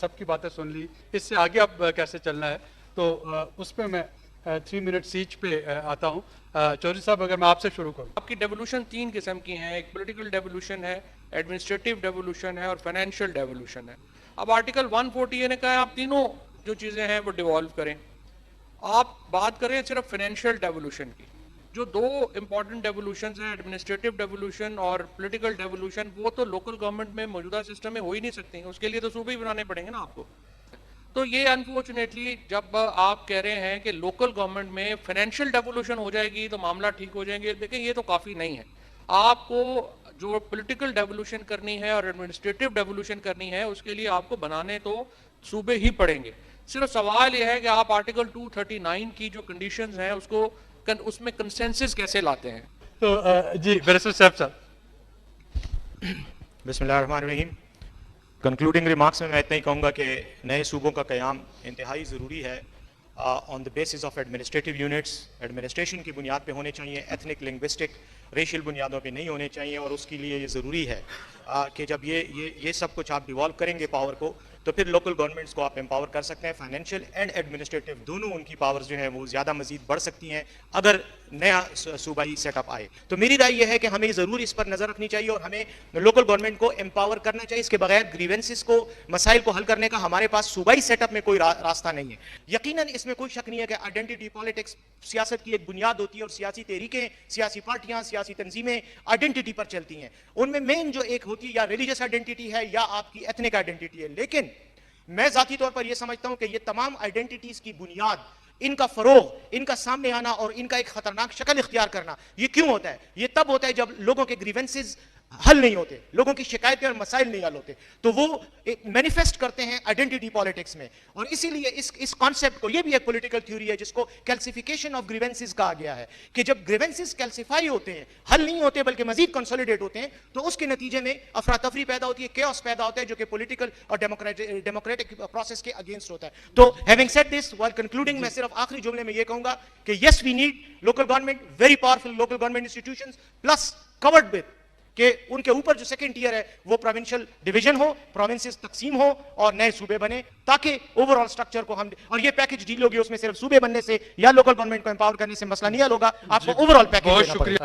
सबकी बातें सुन ली, इससे आगे अब कैसे चलना है, तो उस पर मैं 3 मिनट सीच पे आता हूँ। चौधरी साहब, अगर मैं आपसे शुरू करूँ। आपकी डेवोल्यूशन 3 किस्म की हैं, एक पॉलिटिकल डेवोल्यूशन है, एडमिनिस्ट्रेटिव डेवोल्यूशन है और फाइनेंशियल डेवोल्यूशन है। अब आर्टिकल 140 ने कहा आप तीनों जो चीज़ें हैं वो डिवॉल्व करें। आप बात करें सिर्फ फाइनेंशियल डेवोल्यूशन की। जो दो इंपॉर्टेंट डेवोल्यूशन हैं, एडमिनिस्ट्रेटिव डेवोल्यूशन और पॉलिटिकल डेवोल्यूशन, वो तो लोकल गवर्नमेंट में मौजूदा सिस्टम में हो ही नहीं सकती, उसके लिए तो सूबे ही बनाने पड़ेंगे ना आपको। तो ये अनफॉर्चुनेटली जब आप कह रहे हैं कि लोकल गवर्नमेंट में फाइनेंशियल डेवोल्यूशन हो जाएगी तो मामला ठीक हो जाएंगे, देखिए ये तो काफ़ी नहीं है। आपको जो पॉलिटिकल डेवोल्यूशन करनी है और एडमिनिस्ट्रेटिव डेवोल्यूशन करनी है उसके लिए आपको बनाने तो सूबे ही पड़ेंगे। सिर्फ सवाल यह है कि आप आर्टिकल 239 की जो कंडीशंस हैं उसको उसमें कंसेंसस कैसे लाते हैं। तो जी बैरिस्टर साहब। बिस्मिल्लाहिर्रहमानिर्रहीम। कंक्लूडिंग रिमार्क्स में मैं इतना ही कहूँगा कि नए सूबों का क़याम इंतहाई ज़रूरी है on the basis of administrative units. Administration की बुनियाद पे होने चाहिए, एथनिक, लिंग्विस्टिक, रेशियल बुनियादों पे नहीं होने चाहिए। और उसके लिए ये ज़रूरी है कि जब ये सब कुछ आप डिवॉल्व करेंगे पावर को, तो फिर लोकल गवर्नमेंट्स को आप एम्पावर कर सकते हैं। फाइनेंशियल एंड एडमिनिस्ट्रेटिव दोनों उनकी पावर्स जो हैं वो ज़्यादा मजीद बढ़ सकती हैं अगर नया सूबाई सेटअप आए। तो मेरी राय यह है कि हमें ज़रूर इस पर नज़र रखनी चाहिए और हमें लोकल गवर्नमेंट को एम्पावर करना चाहिए। इसके बगैर ग्रीवेंसेस को, मसाइल को हल करने का हमारे पास सूबाई सेटअप में कोई रास्ता नहीं है। यकीनन इसमें कोई शक नहीं है कि आइडेंटिटी पॉलिटिक्स सियासत की एक बुनियाद होती है और सियासी तहरीकें, सियासी पार्टियां, सियासी तंजीमें आइडेंटिटी पर चलती हैं। उनमें मेन जो एक होती है या रिलीजियस आइडेंटिटी है या आपकी एथनिक आइडेंटिटी है। लेकिन मैं जाती तौर पर यह समझता हूं कि ये तमाम आइडेंटिटीज की बुनियाद, इनका फरोग, इनका सामने आना और इनका एक खतरनाक शक्ल इख्तियार करना, ये क्यों होता है? ये तब होता है जब लोगों के ग्रीवेंसेस हल नहीं होते, लोगों की शिकायतें और मसाइल नहीं हल होते, तो वो मैनिफेस्ट करते हैं आइडेंटिटी पॉलिटिक्स में। और इसीलिए इस कॉन्सेप्ट को, ये भी एक पॉलिटिकल थ्योरी है जिसको कैल्सिफिकेशन ऑफ ग्रीवेंसेस कहा गया है, कि जब ग्रीवेंसेस कैल्सिफाई होते हैं, हल नहीं होते बल्कि मजीद कंसोलिडेट होते हैं, तो उसके नतीजे में अफरा तफरी पैदा होती है, केओस पैदा होता है, जो कि पॉलिटिकल और डेमोक्रेटिक प्रोसेस के अगेंस्ट होता है। तो having said this, while concluding, मैं सिर्फ आखिरी जुमले में ये कहूंगा कि yes we need local government, very powerful local government institutions, plus covered with कि उनके ऊपर जो सेकंड टियर है वो प्रोविंशियल डिवीजन हो, प्रोविंसेस तकसीम हो और नए सूबे बने, ताकि ओवरऑल स्ट्रक्चर को हम, और ये पैकेज डील होगी, उसमें सिर्फ सूबे बनने से या लोकल गवर्नमेंट को एम्पावर करने से मसला नहीं हल होगा, आपको ओवरऑल पैकेज देना पड़ेगा।